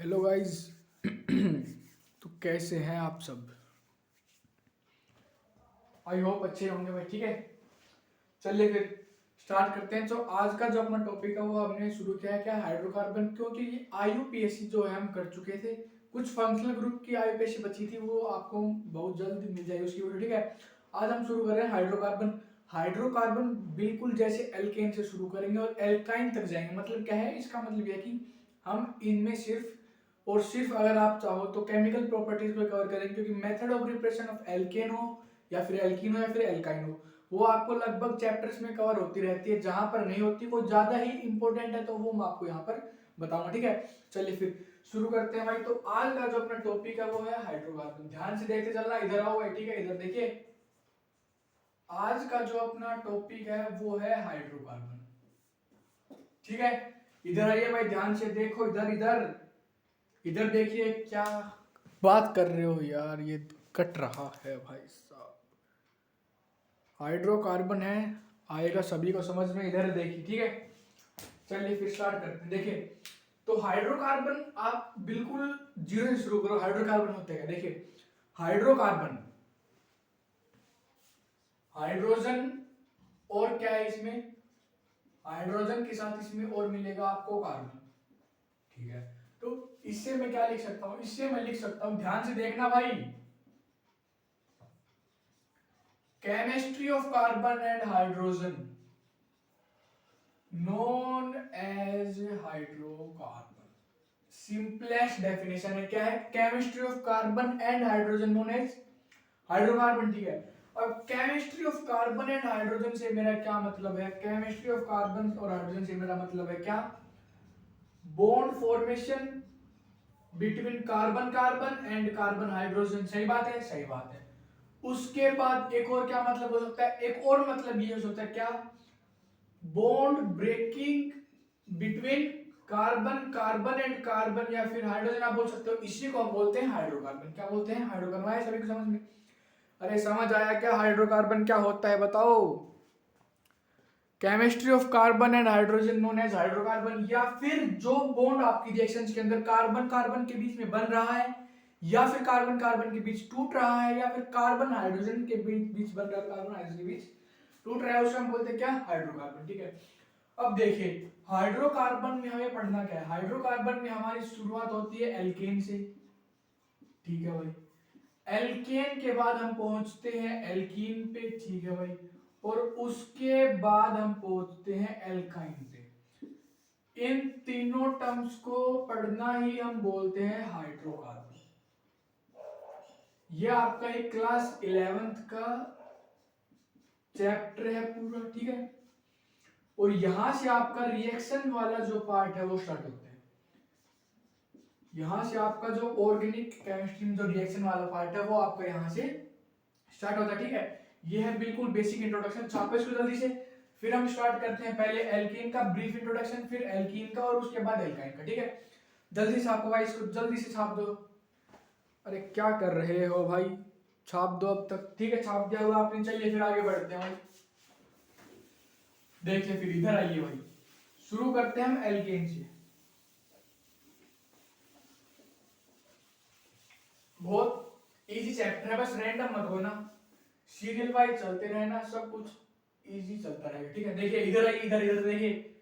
Hello guys. तो कैसे हैं आप सब? आई होप अच्छे होंगे भाई। ठीक है, चलिए फिर स्टार्ट करते हैं। तो आज का जो अपना टॉपिक है वो हमने शुरू किया है क्या, हाइड्रोकार्बन। क्योंकि ये आईयूपीएससी जो है हम कर चुके थे, कुछ फंक्शनल ग्रुप की आईयूपीएससी बची थी, वो आपको बहुत जल्द मिल जाएगी उसकी वीडियो। ठीक है, आज हम शुरू कर रहे हैं हाइड्रोकार्बन। हाइड्रोकार्बन बिल्कुल जैसे एल्केन से शुरू करेंगे और एल्काइन तक जाएंगे। मतलब क्या है इसका, मतलब यह है कि हम इनमें सिर्फ और सिर्फ, अगर आप चाहो तो केमिकल प्रॉपर्टीज को कवर करेंगे, क्योंकि method of repression of alkene हो या फिर एल्कीन हो या फिर एल्काइन हो, वो आपको लगभग चैप्टर्स में कवर होती रहती है। जहां पर नहीं होती, वो ज्यादा ही इंपॉर्टेंट है, तो वो मैं आपको यहाँ पर बताऊंगा। ठीक है, चलिए फिर शुरू करते हैं भाई। तो आज का जो अपना टॉपिक है वो है हाइड्रोकार्बन। ध्यान से देखते चलना, इधर आओ भाई। ठीक है, इधर देखिए, आज का जो अपना टॉपिक है वो है हाइड्रोकार्बन। ठीक है, इधर आइए भाई, ध्यान से देखो, इधर इधर इधर देखिए। क्या बात कर रहे हो यार, ये कट रहा है भाई साहब। हाइड्रोकार्बन है, आएगा सभी को समझ में। इधर देखिए, ठीक है, चलिए फिर स्टार्ट करते हैं। देखिए, तो हाइड्रोकार्बन आप बिल्कुल जीरो से शुरू करो। हाइड्रोकार्बन होते हैं, देखिए हाइड्रोकार्बन, हाइड्रोजन और क्या है इसमें, हाइड्रोजन के साथ इसमें और मिलेगा आपको कार्बन। ठीक है, तो इससे मैं क्या लिख सकता हूं, इससे मैं लिख सकता हूं, ध्यान से देखना भाई, chemistry of carbon and hydrogen known as hydrocarbon. Simplest definition है, क्या है, chemistry of carbon and hydrogen known as hydrocarbon. ठीक है, और chemistry of carbon and hydrogen से मेरा क्या मतलब है, केमिस्ट्री ऑफ कार्बन और हाइड्रोजन से मेरा मतलब है क्या, bond formation between carbon carbon and carbon hydrogen. सही बात है, सही बात है। उसके बाद एक और क्या मतलब हो सकता है, एक और मतलब ये हो सकता है क्या, bond breaking between carbon carbon and carbon या फिर हाइड्रोजन आप बोल सकते हो। इसी को हम बोलते हैं हाइड्रोकार्बन। क्या बोलते हैं, हाइड्रोकार्बन। आया सभी को समझ में? अरे समझ आया क्या हाइड्रोकार्बन क्या होता है, बताओ। Chemistry of carbon and hydrogen known as hydrocarbon, या फिर जो बॉन्ड आपकी रिएक्शंस के अंदर कार्बन कार्बन के बीच में बन रहा है, या फिर कार्बन कार्बन के बीच टूट रहा है, या फिर कार्बन हाइड्रोजन के बीच बन रहा है, कार्बन हाइड्रोजन के बीच टूट रहा है, उसे हम बोलते हैं क्या, हाइड्रोकार्बन। ठीक है, अब देखिए हाइड्रोकार्बन में हमें पढ़ना क्या है। हाइड्रोकार्बन में हमारी शुरुआत होती है एल्केन से। ठीक है भाई, एल्केन के बाद हम पहुंचते हैं एल्कीन पे। ठीक है भाई, और उसके बाद हम पहुंचते हैं एल्काइन पे। इन तीनों टर्म्स को पढ़ना ही हम बोलते हैं हाइड्रोकार्बन। यह आपका एक क्लास 11th का चैप्टर है पूरा। ठीक है, और यहां से आपका रिएक्शन वाला जो पार्ट है वो स्टार्ट होता है। यहां से आपका जो ऑर्गेनिक केमिस्ट्री में जो रिएक्शन वाला पार्ट है वो आपका यहां से स्टार्ट होता है। ठीक है, ये है बिल्कुल बेसिक इंट्रोडक्शन। छापो इसको जल्दी से। फिर हम स्टार्ट करते हैं, पहले एल्कीन का ब्रीफ इंट्रोडक्शन, फिर एल्कीन का, और उसके बाद एल्काइन का। ठीक है, जल्दी से छापो भाई, इसको जल्दी से छाप दो। अरे क्या कर रहे हो भाई, छाप दो अब तक। ठीक है, छाप दिया हुआ आपने। चलिए फिर आगे बढ़ते हैं भाई। देखिए फिर इधर आइए भाई, शुरू करते हैं हम एल्केन से। बहुत इजी चैप्टर है, बस रैंडम मत होना, सीरियल वाइज चलते रहना, सब कुछ इजी चलता रहेगा। ठीक है, देखिए इधर आइए, इधर इधर देखिए।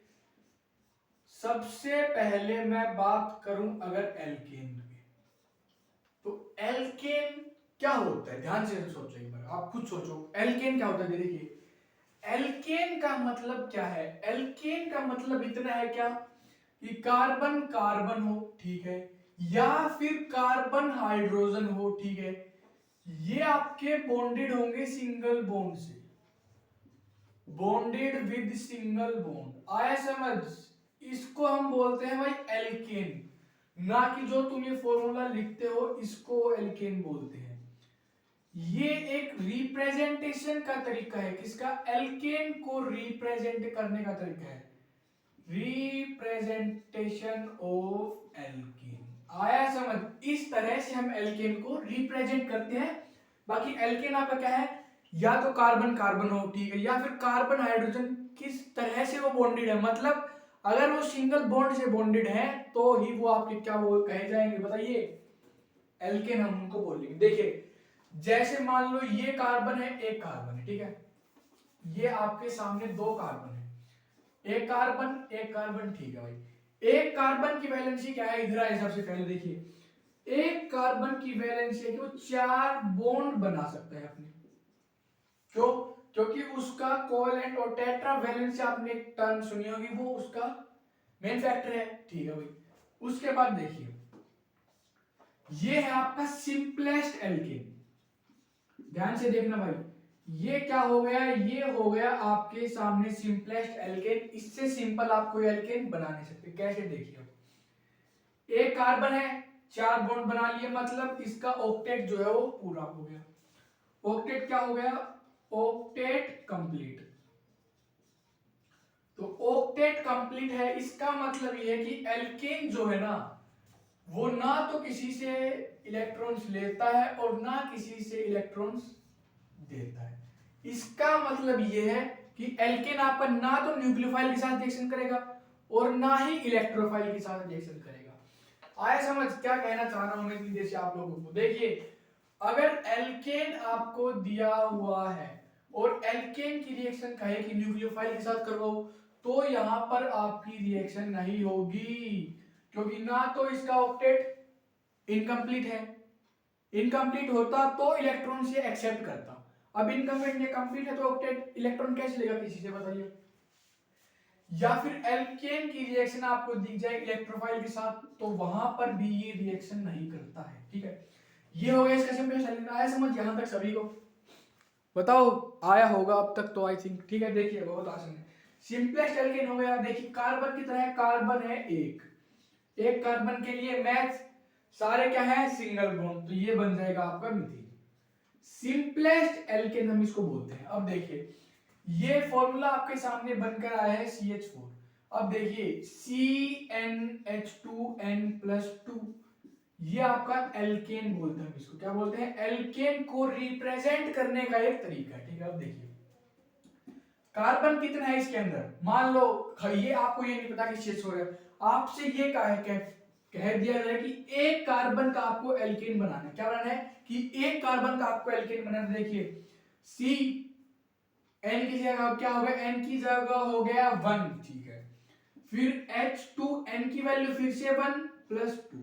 सबसे पहले मैं बात करूं अगर एल्केन की, तो एल्केन क्या होता है, ध्यान से सोचो एक बार, आप खुद सोचो एल्केन क्या होता है। देखिए एल्केन का मतलब क्या है, एल्केन का मतलब इतना है क्या, कि कार्बन कार्बन हो, ठीक है, या फिर कार्बन हाइड्रोजन हो। ठीक है, ये आपके बॉन्डेड होंगे सिंगल बॉन्ड से, बॉन्डेड विद सिंगल बॉन्ड। आया समझ? इसको हम बोलते हैं भाई एल्केन, ना कि जो तुम ये फॉर्मूला लिखते हो इसको एल्केन बोलते हैं। ये एक रिप्रेजेंटेशन का तरीका है, किसका, एल्केन को रिप्रेजेंट करने का तरीका है, रिप्रेजेंटेशन ऑफ एल्केन। आया समझ? इस तरह से हम एल्केन को रिप्रेजेंट करते हैं। बाकी एल्केन आपका क्या है, या तो कार्बन कार्बन हो, ठीक है, या फिर कार्बन हाइड्रोजन किस तरह से वो बॉन्डेड है, मतलब अगर वो सिंगल बॉन्ड से बॉन्डेड है तो ही वो आपके क्या बोल कहे जाएंगे बताइए, एल्केन हम उनको बोलेंगे। देखिए जैसे मान लो ये कार्बन है, एक कार्बन है, ठीक है, ये आपके सामने दो कार्बन है, एक कार्बन, ठीक है भाई। एक कार्बन की वैलेंसी क्या है, इधर आए सबसे पहले देखिए, एक कार्बन की वैलेंसी है कि वो 4 बॉन्ड बना सकता है अपने। क्यों? क्योंकि उसका कोवेलेंट और टेट्रा वैलेंसी, आपने एक टर्म सुनी होगी, वो उसका मेन फैक्टर है, ठीक है भाई। उसके बाद देखिए ये है आपका सिंपलेस्ट एल्केन, ध्यान से देखना भाई, ये क्या हो गया, ये हो गया आपके सामने सिंपलेस्ट एल्केन। इससे सिंपल आप कोई एल्केन बना नहीं सकते। कैसे देखिए, एक कार्बन है, 4 बॉन्ड बना लिए, मतलब इसका ऑक्टेट जो है वो पूरा हो गया। ऑक्टेट क्या हो गया, ऑक्टेट कंप्लीट। तो ऑक्टेट कंप्लीट है, इसका मतलब ये है कि एल्केन जो है ना वो ना तो किसी से इलेक्ट्रॉन्स लेता है और ना किसी से इलेक्ट्रॉन्स देता है। इसका मतलब ये है कि एल्केन आपका ना तो न्यूक्लियोफाइल के साथ रिएक्शन करेगा और ना ही इलेक्ट्रोफाइल के साथ रिएक्शन करेगा। आया समझ क्या कहना चाह रहा हूं मैं इतनी देर से आप लोगों को? देखिए अगर एल्केन आपको दिया हुआ है और एल्केन की रिएक्शन कहे कि न्यूक्लियोफाइल के साथ करवाओ, तो यहां पर आपकी रिएक्शन नहीं होगी, क्योंकि ना तो इसका ऑक्टेट इनकम्प्लीट है, इनकम्प्लीट होता तो इलेक्ट्रॉन से एक्सेप्ट करता, अब इनकम्प्लीट ने कंप्लीट है तो ऑक्टेट इलेक्ट्रॉन कैसे लेगा किसी से, बताइए। या फिर एल्केन की रिएक्शन आपको दिख जाए इलेक्ट्रोफाइल के साथ, तो वहां पर भी ये रिएक्शन नहीं करता है, ठीक है। ये हो गया इसका सिंपल एल्केन। आया समझ यहां तक सभी को? बताओ आया होगा अब तक तो आई थिंक, ठीक है। देखिए बहुत आसान है, सिंपलेस्ट एल्केन हो गया। देखिए कार्बन कितना है, कार्बन है एक, एक कार्बन के लिए मैच सारे क्या है, सिंगल बॉन्ड, तो ये बन जाएगा आपका मीथेन। सिंपलेस्ट एल्केन हम इसको बोलते हैं। अब देखिए ये फॉर्मूला आपके सामने बनकर आया है CH4। अब देखिए CnH2n+2, ये आपका एल्केन बोलते हैं, हम इसको क्या बोलते हैं, एल्केन को रिप्रेजेंट करने का एक तरीका है, ठीक है। अब देखिए कार्बन कितना है इसके अंदर, मान लो ये आपको ये नहीं पता कि CH4 है, आपसे ये कह दिया जाए कि एक कार्बन का आपको एल्केन बनाना है, क्या बनाना है कि एक कार्बन का आपको एल्केन बनाना है। देखिए सी एन की जगह क्या हो गया, एन की जगह हो गया 1, ठीक है। फिर H2n की वैल्यू फिर से 1+2।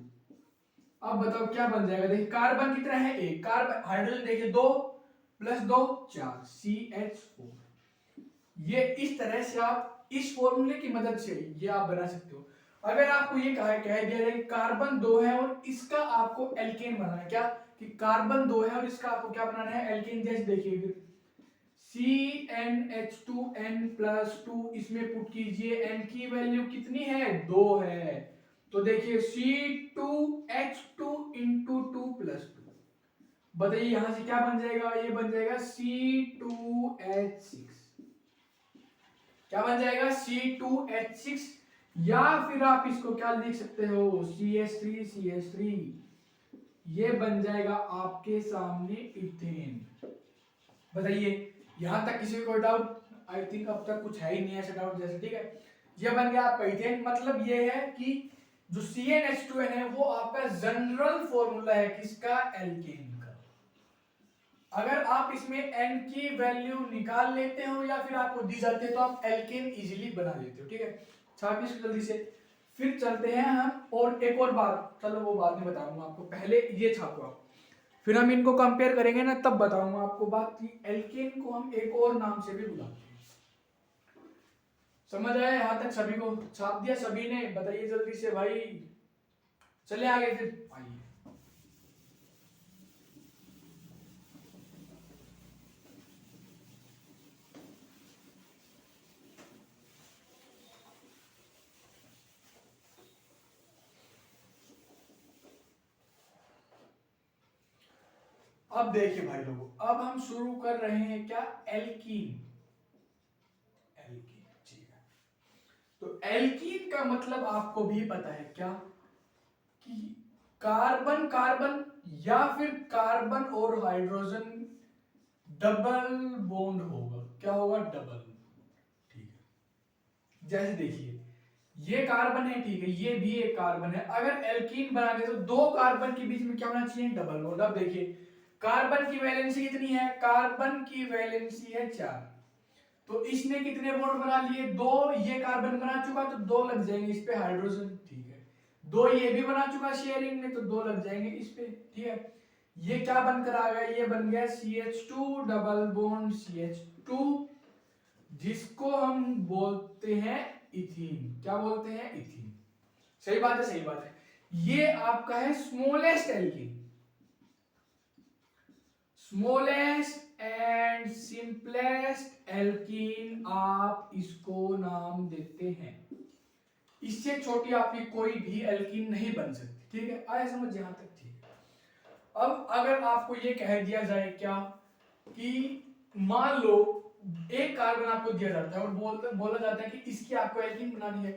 अब बताओ क्या बन जाएगा, देखिए कार्बन कितना है, एक कार्बन, हाइड्रोजन देखिए 2+2 4, CH4। ये इस तरह से आप इस फॉर्मूले की मदद से ये आप बना सकते हो। अगर आपको ये कह दिया जाए कि कार्बन 2 है और इसका आपको एल्केन बनाना है, क्या कि कार्बन 2 है और इसका आपको क्या बनाना है, एल्केन। जैसे देखिए फिर CnH2n+2, इसमें पुट कीजिए, n की वैल्यू कितनी है, 2 है, तो देखिए C2H2 × 2+2, बताइए यहां से क्या बन जाएगा, ये बन जाएगा C2H6, क्या बन जाएगा C2H6, या फिर आप इसको क्या लिख सकते हो, CH3, ये बन जाएगा आपके सामने इथेन। बताइए यहां तक किसी को डाउट? आई थिंक अब तक कुछ है ही नहीं ऐसा डाउट जैसे, ठीक है। ये बन गया आपका इथेन। मतलब ये है कि जो CnH2n है वो आपका जनरल फॉर्मूला है किसका, एल्केन का। अगर आप इसमें n की वैल्यू निकाल लेते हो या फिर आपको दी जाती है तो आप एल्केन इजीली बना लेते हो, ठीक है। छापिए इसको जल्दी से। फिर चलते हैं हम और एक और बात, चलो वो बाद में बताऊंगा आपको, पहले ये छापो आप, फिर हम इनको कंपेयर करेंगे ना तब बताऊंगा आपको बात कि एल्केन को हम एक और नाम से भी बुलाते हैं। समझ आया यहां तक सभी को? छाप दिया सभी ने? बताइए जल्दी से भाई, चले आगे फिर आइए। अब देखिए भाई लोगों, अब हम शुरू कर रहे हैं क्या, एल्कीन। एल्कीन, ठीक है। तो एल्कीन का मतलब आपको भी पता है क्या, कि कार्बन कार्बन या फिर कार्बन और हाइड्रोजन डबल बॉन्ड होगा, क्या होगा, डबल, ठीक है। जैसे देखिए ये कार्बन है, ठीक है, ये भी एक कार्बन है। अगर एल्कीन बनाने तो दो कार्बन के बीच में क्या होना चाहिए, डबल बॉन्ड। अब देखिए कार्बन की वैलेंसी कितनी है, कार्बन की वैलेंसी है 4, तो इसने कितने बॉन्ड बना लिए, दो। ये कार्बन बना चुका तो दो लग जाएंगे इस पे हाइड्रोजन, ठीक है। दो ये भी बना चुका शेयरिंग में तो दो लग जाएंगे इस पे, ठीक है। ये क्या बनकर आ गया, ये बन गया CH2 डबल बॉन्ड CH2, जिसको हम बोलते हैं इथीन। क्या बोलते हैं, इथीन। सही बात है, सही बात है। ये आपका है smallest alkene, smallest and simplest alkene आप इसको नाम देते हैं। इससे छोटी आपकी कोई भी एल्कीन नहीं बन सकती, ठीक है। आया समझ यहां तक, ठीक है। अब अगर आपको ये कह दिया जाए क्या कि मान लो एक कार्बन आपको दिया जाता है और बोला जाता है कि इसकी आपको एल्कीन बनानी है,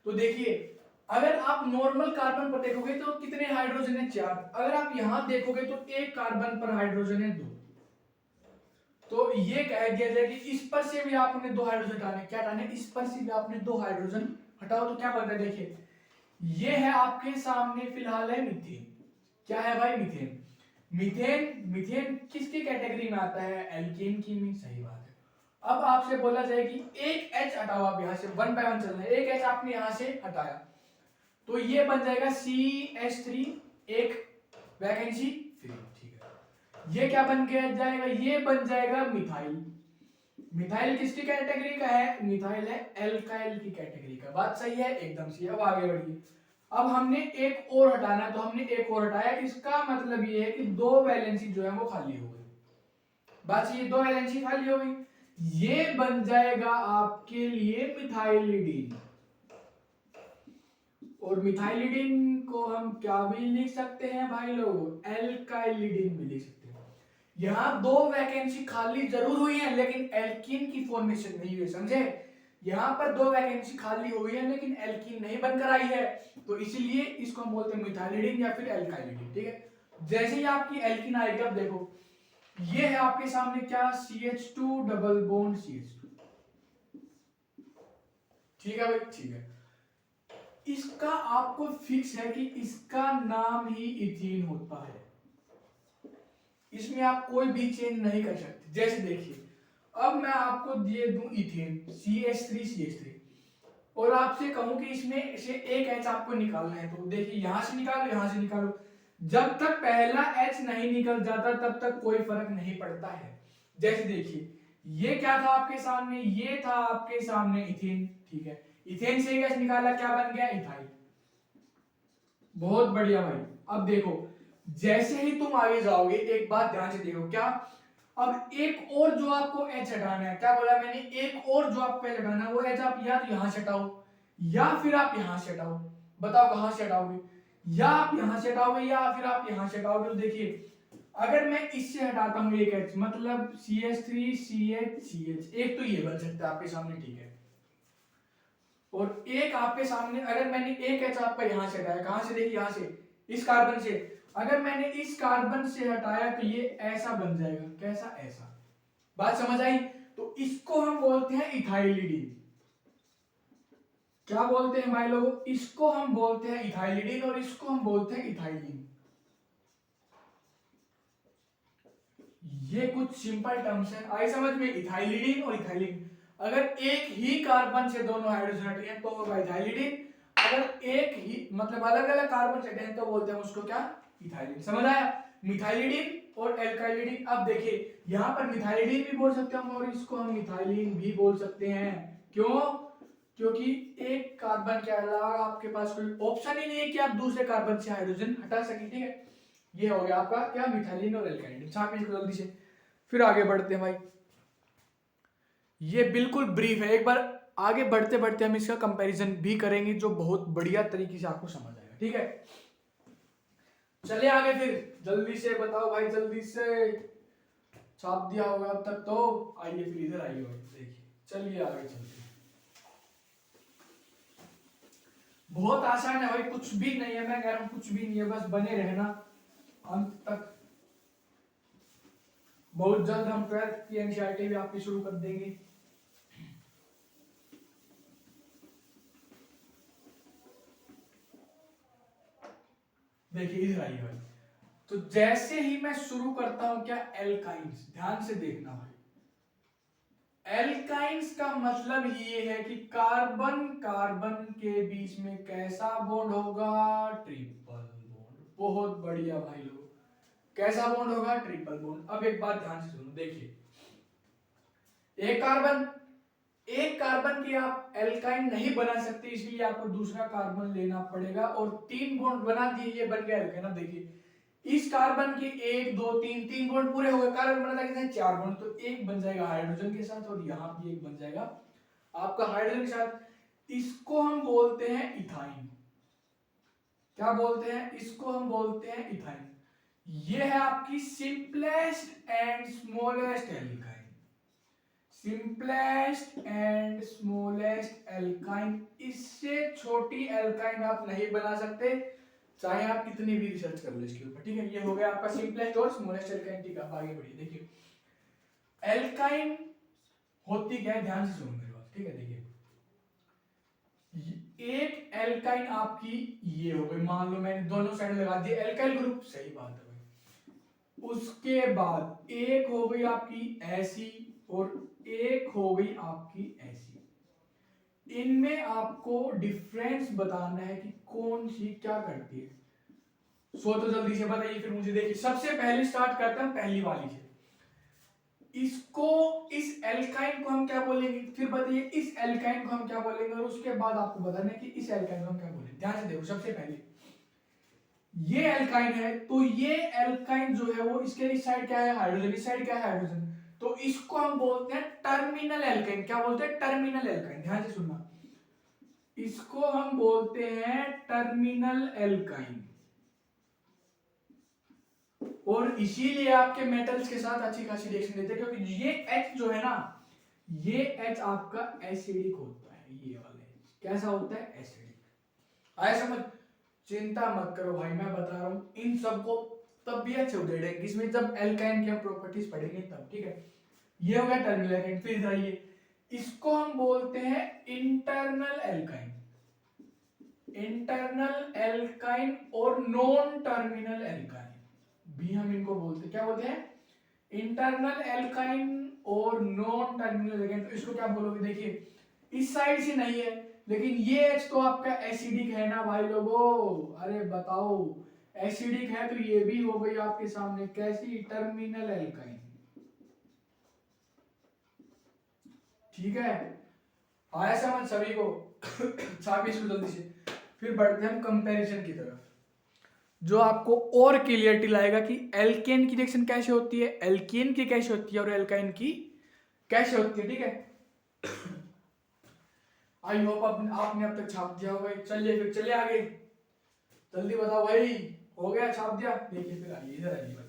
तो देखिए अगर आप नॉर्मल कार्बन पर देखोगे तो कितने हाइड्रोजन है, 4। अगर आप यहां देखोगे तो एक कार्बन पर हाइड्रोजन है 2, तो ये कह दिया जाए कि इस पर से भी आपने 2 हाइड्रोजन हटाने, क्या हटाने, इस पर से भी आपने 2 हाइड्रोजन हटाओ तो क्या बनता है, देखिए ये है आपके सामने फिलहाल है मीथेन। क्या है भाई, मीथेन। मीथेन, मीथेन किसकी कैटेगरी में आता है, एल्केन की में, सही बात है। अब आपसे बोला जाए कि एक H हटाओ, आप यहां से 1 बाय 1 चलना है, एक H आपने यहां से हटाया तो ये बन जाएगा CH3, एक वैकेंसी फ्री, ठीक है। ये क्या बन के जाएगा, ये बन जाएगा मिथाइल। मिथाइल किसकी कैटेगरी का है, मिथाइल है एल्काइल की कैटेगरी का। बात सही है, एकदम सही है। अब आगे बढ़िए। अब हमने एक और हटाना है तो हमने एक और हटाया, इसका मतलब ये है कि 2 वैलेंसी जो है वो खाली हो गई। बात ये 2 वैलेंसी खाली हो गई, ये बन जाएगा आपके लिए मिथाइलिडीन। और मिथाइलिडीन को हम क्या भी लिख सकते हैं भाई लोग, एल्काइलिडीन भी लिख सकते हैं। यहाँ 2 वैकेंसी खाली जरूर हुई है लेकिन एल्कीन की फॉर्मेशन नहीं हुई, समझे। यहाँ पर 2 वैकेंसी खाली हुई है लेकिन एल्कीन नहीं बनकर आई है, तो इसीलिए इसको हम बोलते हैं मिथाइलिडीन या फिर एल्काइलिडीन, ठीक है। जैसे ही आपकी एल्कीन आएगी, अब देखो ये है आपके सामने क्या, CH2 डबल बॉन्ड CH2, ठीक है भाई, ठीक है। इसका आपको फिक्स है कि इसका नाम ही इथीन होता है, इसमें आप कोई भी चेंज नहीं कर सकते। जैसे देखिए अब मैं आपको दे दूं इथेन CH3 और आपसे कहूं कि इसमें से एक H आपको निकालना है, तो देखिए यहां से निकालो, यहां से निकालो, जब तक पहला H नहीं निकल जाता तब तक कोई फर्क नहीं पड़ता है। जैसे देखिए ये क्या था आपके सामने, ये था आपके सामने इथेन, ठीक है। इथेन से गैस निकाला, क्या बन गया, इथाइल। बहुत बढ़िया भाई। अब देखो जैसे ही तुम आगे जाओगे एक बात ध्यान से देखो, क्या, अब एक और जो आपको H हटाना है, क्या बोला मैंने, एक और जो आपको H हटाना है वो H आप या तो यहां से हटाओ या फिर आप यहां से हटाओ। बताओ कहां से हटाओगे, या आप यहां से हटाओगे या फिर आप यहां से हटाओगे। तो देखिए अगर मैं इससे हटाता हूं एक H, मतलब CH3 CH, एक तो ये बन सकता है आपके सामने, ठीक है। और एक आपके सामने अगर मैंने एक H आपका यहां से हटाया, कहां से, देखिए यहां से, इस कार्बन से, अगर मैंने इस कार्बन से हटाया तो ये ऐसा बन जाएगा, कैसा, ऐसा। बात समझ आई। तो इसको हम बोलते हैं इथाइलिडीन। क्या बोलते हैं भाई लोगों, इसको हम बोलते हैं इथाइलिडीन और इसको हम बोलते हैं इथाइलिन। ये कुछ सिंपल टर्म्स हैं, आई समझ में, इथाइलिडीन और इथाइलिन। अगर एक ही कार्बन से दोनों हाइड्रोजन हटे हैं तो होगा इथाइलिडीन, अगर एक ही मतलब अलग अलग कार्बन से हटे हैं तो बोलते हैं उसको क्या, इथाइलिन। समझ आया, मिथाइलिडीन और एल्काइलिडीन। अब देखिए यहाँ पर मिथाइलिडीन भी बोल सकते हैं और इसको हम मिथाइलिन भी बोल सकते हैं। क्यों, क्योंकि एक कार्बन के अलावा आपके पास कोई ऑप्शन ही नहीं है कि आप दूसरे कार्बन से हाइड्रोजन हटा सकें, ठीक है। ये हो गया आपका क्या, मिथाइलिन और एल्काइलिन। छाप इसको जल्दी से, फिर आगे बढ़ते हैं भाई। ये बिल्कुल ब्रीफ है, एक बार आगे बढ़ते बढ़ते हम इसका कंपैरिजन भी करेंगे जो बहुत बढ़िया तरीके से आपको समझ आएगा, ठीक है। चलिए आगे फिर, जल्दी से बताओ भाई, जल्दी से। छाप दिया होगा अब तक तो, आइए फिर इधर आइए भाई, देखिए चलिए आगे चलते हैं। बहुत आसान है भाई, कुछ भी नहीं है, मैं कह रहा हूं कुछ भी नहीं है, बस बने रहना अंत तक। बहुत जल्द हम 12th की एनसीईआरटी भी आपकी शुरू कर देंगे। देखिए इधर आइए भाई। तो जैसे ही मैं शुरू करता हूं क्या, एल्काइंस, ध्यान से देखना भाई, एल्काइंस का मतलब ये है कि कार्बन कार्बन के बीच में कैसा बॉन्ड होगा, ट्रिपल बॉन्ड। बहुत बढ़िया भाई लोग, कैसा बॉन्ड होगा, ट्रिपल बॉन्ड। अब एक बात ध्यान से सुनो, देखिए एक कार्बन, एक कार्बन की आप एल्काइन नहीं बना सकते, इसलिए आपको दूसरा कार्बन लेना पड़ेगा, और तीन बॉन्ड बना दिए, ये बन गया एल्काइन। अब देखिए इस कार्बन के एक दो तीन, तीन बॉन्ड पूरे हो गए, कार्बन बना था कितने, चार बॉन्ड, तो एक बन जाएगा हाइड्रोजन के साथ, और यहां भी एक बन जाएगा आपका हाइड्रोजन के साथ। इसको हम बोलते हैं इथाइन। क्या बोलते हैं इसको, हम बोलते हैं इथाइन। ये है आपकी simplest and smallest alkyne, simplest and smallest alkyne. इससे छोटी एल्काइन आप नहीं बना सकते, चाहे आप कितनी भी रिसर्च कर लो इसके ऊपर, ठीक है। ये हो गया आपका सिंपलेस्ट और स्मॉलेस्ट एल्काइन, ठीक है। आप आगे बढ़िए, देखिए एल्काइन होती क्या है, ध्यान से सुनो मेरी बात, ठीक है। देखिए एक एल्काइन आपकी ये हो गई, मान लो मैंने दोनों साइड लगा दिया एल्काइल ग्रुप, सही बात है भाई। उसके बाद एक हो गई आपकी ऐसी, और एक हो गई आपकी ऐसी। इनमें आपको डिफरेंस बताना है कि कौन सी क्या करती है। सो तो जल्दी से बताइए फिर मुझे। देखिए सबसे पहले स्टार्ट करते हैं पहली वाली से। इसको, इस एल्काइन को हम क्या बोलेंगे, फिर बताइए इस एल्काइन को हम क्या बोलेंगे, और उसके बाद आपको बताना है कि इस एल्काइन को हम क्या बोलेंगे। ध्यान से देखो, सबसे पहले ये एल्काइन है, तो ये एल्काइन जो है वो, इसके इस साइड क्या है हाइड्रोजन, इस साइड क्या है हाइड्रोजन, तो इसको हम बोलते हैं टर्मिनल एल्काइन। क्या बोलते हैं, टर्मिनल एल्काइन। ध्यान से सुनना, इसको हम बोलते हैं टर्मिनल एल्काइन। और इसीलिए आपके मेटल्स के साथ अच्छी खासी रिएक्शन देते हैं, क्योंकि ये H जो है ना, ये H आपका एसिडिक होता है। ये वाला H कैसा होता है, एसिडिक। आया समझ, चिंता मत करो भाई, मैं बता रहा हूं इन सबको तब भी अच्छे उठेंगे इसमें, जब एल्काइन की हम प्रॉपर्टीज पढ़ेंगे तब, ठीक है। ये हो गया टर्मिनल एल्काइन। फिर आइए, इसको हम बोलते हैं इंटरनल एल्काइन, इंटरनल एल्काइन और नॉन टर्मिनल एल्काइन भी हम इनको बोलते हैं। क्या बोलते हैं, इंटरनल एल्काइन और नॉन टर्मिनल एल्काइन। तो इसको क्या बोलोगे, देखिए इस साइड से नहीं है, लेकिन ये H तो आपका एसिडिक है ना भाई लोगों, अरे बताओ एसिडिक है, तो ये भी हो गई आपके सामने कैसी, टर्मिनल एल्काइन, ठीक है। आया समझ सभी को छापी इसको जल्दी से। फिर बढ़ते हैं हम कंपैरिजन की तरफ, जो आपको और क्लियरिटी लाएगा कि एल्केन की रिएक्शन कैसे होती है, एल्केन की कैसे होती है, और एल्काइन की कैसे होती है, ठीक है। आई होप आपने अब तक छाप दिया होगा। चलिए फिर चलिए आगे, जल्दी बताओ भाई, हो गया छाप दिया। देखिए फिर आइए, इधर आइए भाई।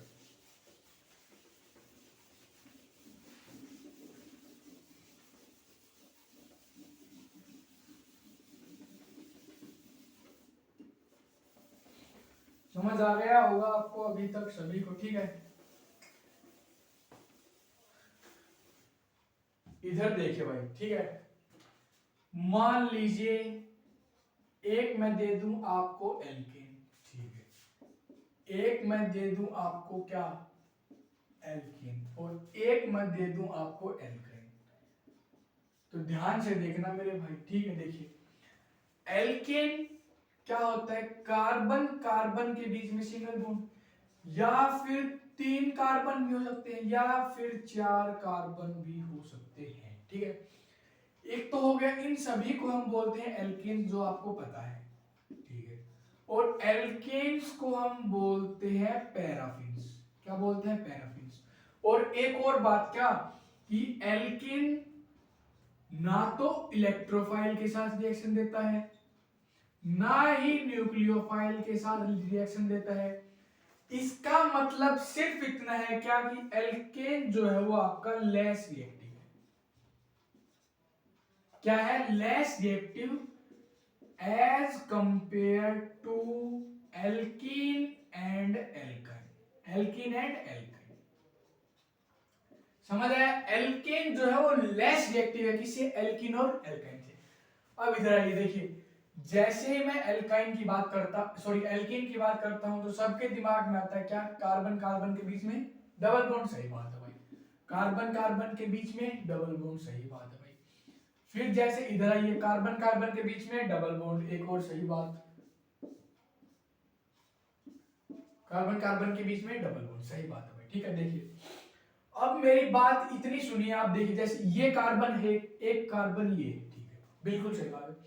समझ आ गया होगा आपको अभी तक सभी को, ठीक है। इधर देखिए भाई, ठीक है। मान लीजिए एक मैं दे दूं आपको एल्केन, ठीक है। एक मैं दे दूं आपको क्या, एल्केन, और एक मैं दे दूं आपको एल्काइन। तो ध्यान से देखना मेरे भाई, ठीक है। देखिए एल्केन क्या होता है, कार्बन कार्बन के बीच में सिंगल बॉन्ड, या फिर तीन कार्बन भी हो सकते हैं, या फिर चार कार्बन भी हो सकते हैं, ठीक है। एक तो हो गया, इन सभी को हम बोलते हैं एल्केन्स, जो आपको पता है, ठीक है। और एल्केन्स को हम बोलते हैं पैराफिन्स। क्या बोलते हैं, पैराफिन्स। और एक और बात क्या, कि एल्केन ना तो इलेक्ट्रोफाइल के साथ रिएक्शन देता है, ना ही न्यूक्लियोफाइल के साथ रिएक्शन देता है। इसका मतलब सिर्फ इतना है क्या, कि एल्केन जो है वो आपका लेस रिएक्टिव है। क्या है, less reactive as compare to alkene and alkyne, alkene and alkyne. समझ आया, एल्केन जो है वो लेस रिएक्टिव है किससे, एल्कीन और एल्काइन से। अब इधर आइए, देखिए जैसे ही मैं एल्काइन की बात करता एल्कीन की बात करता हूं तो सबके दिमाग में आता है क्या, कार्बन कार्बन के बीच में डबल बॉन्ड। सही बात है भाई, कार्बन कार्बन के बीच में डबल बॉन्ड। सही बात है भाई। फिर जैसे इधर आइए, कार्बन कार्बन के बीच में डबल बॉन्ड, एक और सही बात, कार्बन कार्बन के बीच में डबल बॉन्ड। सही बात है भाई। ठीक है, देखिए अब मेरी बात इतनी सुनिए आप, देखिए जैसे ये कार्बन है, एक कार्बन ये है, ठीक है बिल्कुल सही बात है।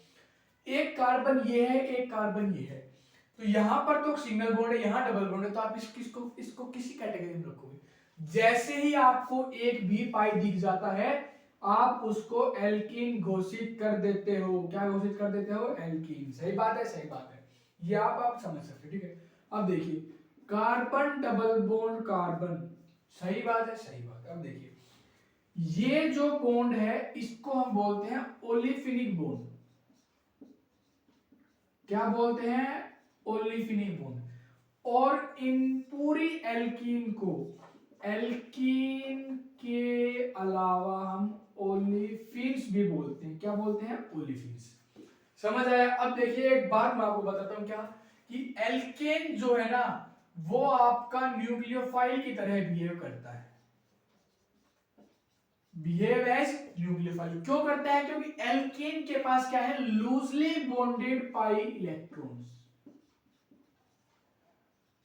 एक कार्बन ये है, एक कार्बन ये है, तो यहां पर तो सिंगल बॉन्ड है, यहां डबल बॉन्ड है, तो आप इसको किसी कैटेगरी में रखोगे। जैसे ही आपको एक भी पाई दिख जाता है आप उसको एल्कीन घोषित कर देते हो। क्या घोषित कर देते हो? एल्कीन। सही बात है, सही बात है, ये आप समझ सकते हो। ठीक है, अब देखिए कार्बन डबल बॉन्ड कार्बन, सही बात है, सही बात है। अब देखिए ये जो बॉन्ड है इसको हम बोलते हैं ओलिफिनिक बॉन्ड। क्या बोलते हैं? ओलिफिनिक बॉन्ड। और इन पूरी एल्कीन को, एल्कीन के अलावा हम ओलिफिन्स भी बोलते हैं। क्या बोलते हैं? ओलिफिन्स। समझ आया? अब देखिए एक बात मैं आपको बताता हूं, क्या कि एल्केन जो है ना वो आपका न्यूक्लियोफाइल की तरह बिहेव करता है। बिहेव एज न्यूक्लियोफाइल क्यों करता है? क्योंकि एल्केन के पास क्या है? Loosely bonded pi electrons.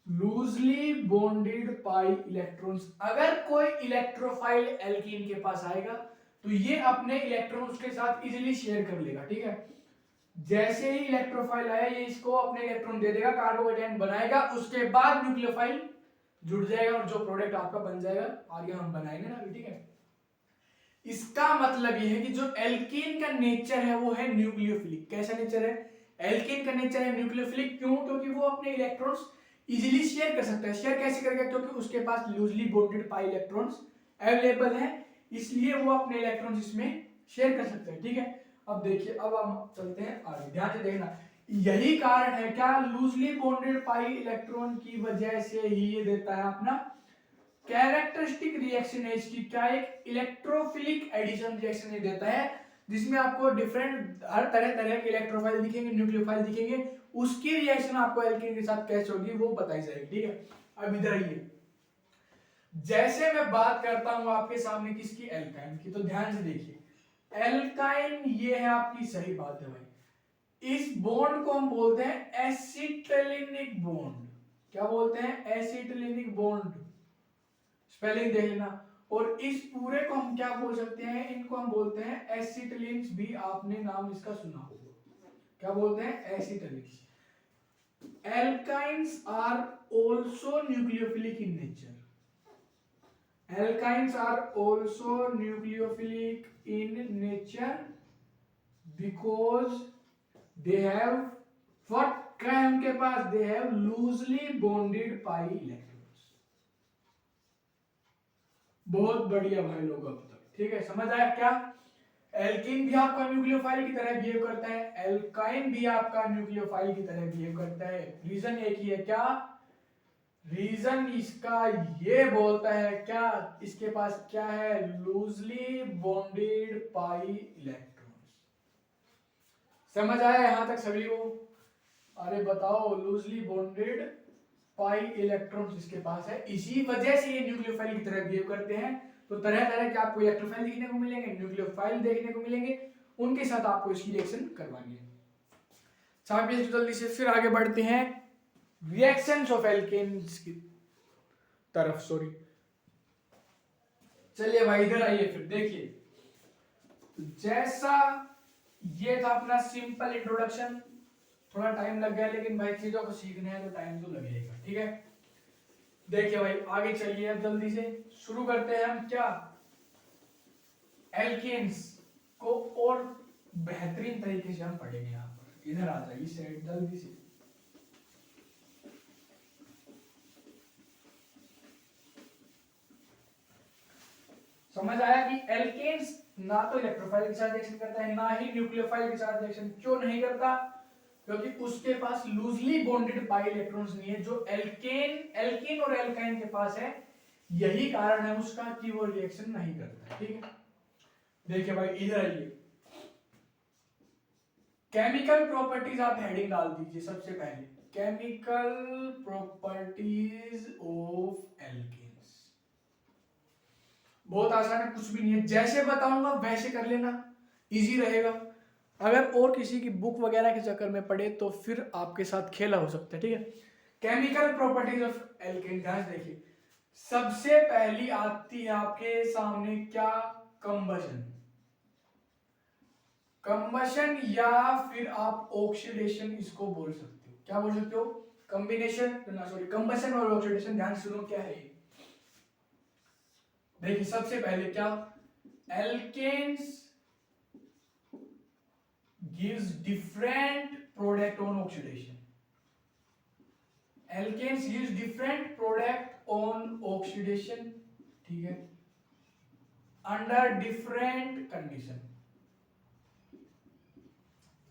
Loosely bonded pi electrons. अगर कोई इलेक्ट्रोफाइल एल्कीन के पास आएगा तो ये अपने इलेक्ट्रॉन्स के साथ इजीली शेयर कर लेगा। ठीक है, जैसे ही इलेक्ट्रोफाइल आया ये इसको अपने इलेक्ट्रॉन दे देगा, कार्बोकेटायन बनाएगा, उसके बाद न्यूक्लियोफाइल जुड़ जाएगा और जो प्रोडक्ट आपका बन जाएगा आगे हम बनाएंगे ना। ठीक है, इसका मतलब यह है कि जो एल्कीन का नेचर है वो है न्यूक्लियोफिलिक। कैसा नेचर है? एल्कीन का नेचर है न्यूक्लियोफिलिक। क्यों? क्योंकि वो अपने इलेक्ट्रॉन्स इजीली शेयर कर सकता है। शेयर कैसे करेगा? क्योंकि उसके पास loosely bonded pi electrons available है, इसलिए वो अपने इलेक्ट्रॉन्स इसमें शेयर कर सकते हैं। ठीक है, अब देखिए, अब हम चलते हैं आगे, ध्यान से देखना। यही कारण है क्या, लूजली बॉन्डेड पाई इलेक्ट्रॉन की वजह से ही ये देता है अपना कैरेक्टरिस्टिक रिएक्शन है इसकी, क्या एक इलेक्ट्रोफिलिक एडिशन रिएक्शन ये देता है, जिसमें आपको डिफरेंट हर तरह तरह के इलेक्ट्रोफाइल दिखेंगे, न्यूक्लियोफाइल दिखेंगे, उसकी रिएक्शन आपको एल्कीन के साथ कैसे होगी वो बताई जाएगी। ठीक है, अब इधर आइए, जैसे मैं बात करता हूं आपके सामने किसकी? एल्काइन की, तो ध्यान से देखिए एल्काइन ये है आपकी। सही बात है भाई, इस बॉन्ड को हम बोलते हैं एसिटिलिनिक बॉन्ड। क्या बोलते हैं? एसिटिलिनिक बॉन्ड। स्पेलिंग देख लेना। और इस पूरे को हम क्या बोल सकते हैं? इनको हम बोलते हैं एसिटिलिन्स भी, आपने नाम इसका सुना होगा। क्या बोलते हैं? Acetylenes. Alkynes are also nucleophilic in nature. Alkynes are also nucleophilic in nature because they have what? क्या है उनके पास? They have loosely bonded pi electrons. बहुत बढ़िया भाई लोग अब तक, ठीक है, समझ आया क्या? एल्कीन भी आपका न्यूक्लियोफाइल की तरह बिहेव करता है, एल्काइन भी आपका न्यूक्लियोफाइल की तरह बिहेव करता है। रीजन एक ही है, क्या रीजन इसका? ये बोलता है क्या, इसके पास क्या है? Loosely bonded pi electrons. समझ आया यहां तक सभी को? अरे बताओ, लूजली बॉन्डेड पाई इलेक्ट्रॉन्स इसके पास है, इसी वजह से ये न्यूक्लियोफाइल की तरह बिहेव करते हैं। तो तरह तरह के आपको इलेक्ट्रोफाइल देखने को मिलेंगे, न्यूक्लियोफाइल देखने को मिलेंगे, उनके साथ आपको इसकी रिएक्शन करवानी है। छापिए जल्दी से, फिर आगे बढ़ते हैं रिएक्शंस ऑफ एल्केन्स की तरफ। सॉरी, चलिए भाई इधर आइए, फिर देखिए जैसा ये था अपना सिंपल इंट्रोडक्शन। थोड़ा टाइम लग गया, लेकिन भाई चीजों को सीखने हैं तो टाइम तो लगेगा। ठीक है, देखिए भाई आगे चलिए, अब जल्दी से शुरू करते हैं हम क्या, एल्केन्स को और बेहतरीन तरीके से हम पढ़ेंगे। यहाँ पर इधर आ जाइए साइड जल्दी से। समझ आया कि एल्केन्स ना तो इलेक्ट्रोफाइल के साथ रिएक्शन करता है, ना ही न्यूक्लियोफाइल के साथ रिएक्शन। क्यों नहीं करता? क्योंकि उसके पास लूजली बॉन्डेड पाई इलेक्ट्रॉन्स नहीं है, जो एल्कीन और एल्काइन के पास है। यही कारण है उसका कि वो रिएक्शन नहीं करता है। ठीक है, देखिए भाई इधर आइए, केमिकल प्रॉपर्टीज आप हेडिंग डाल दीजिए सबसे पहले, केमिकल प्रॉपर्टीज ऑफ एल्केन्स। बहुत आसान है, कुछ भी नहीं है, जैसे बताऊंगा वैसे कर लेना, इजी रहेगा। अगर और किसी की बुक वगैरह के चक्कर में पड़े तो फिर आपके साथ खेला हो सकता है, ठीक है। केमिकल प्रॉपर्टीज ऑफ एल्केन, ध्यान से देखिए, सबसे पहली आती है आपके सामने क्या, कंबशन। कंबशन या फिर आप ऑक्सीडेशन इसको बोल सकते हो, क्या बोल सकते हो, कॉम्बिनेशन ना सॉरी कंबशन और ऑक्सीडेशन। ध्यान से सुनो क्या है ये। देखिए सबसे पहले क्या, alkanes gives different product on oxidation. Alkanes gives different product on oxidation, ठीक है, अंडर डिफरेंट कंडीशन।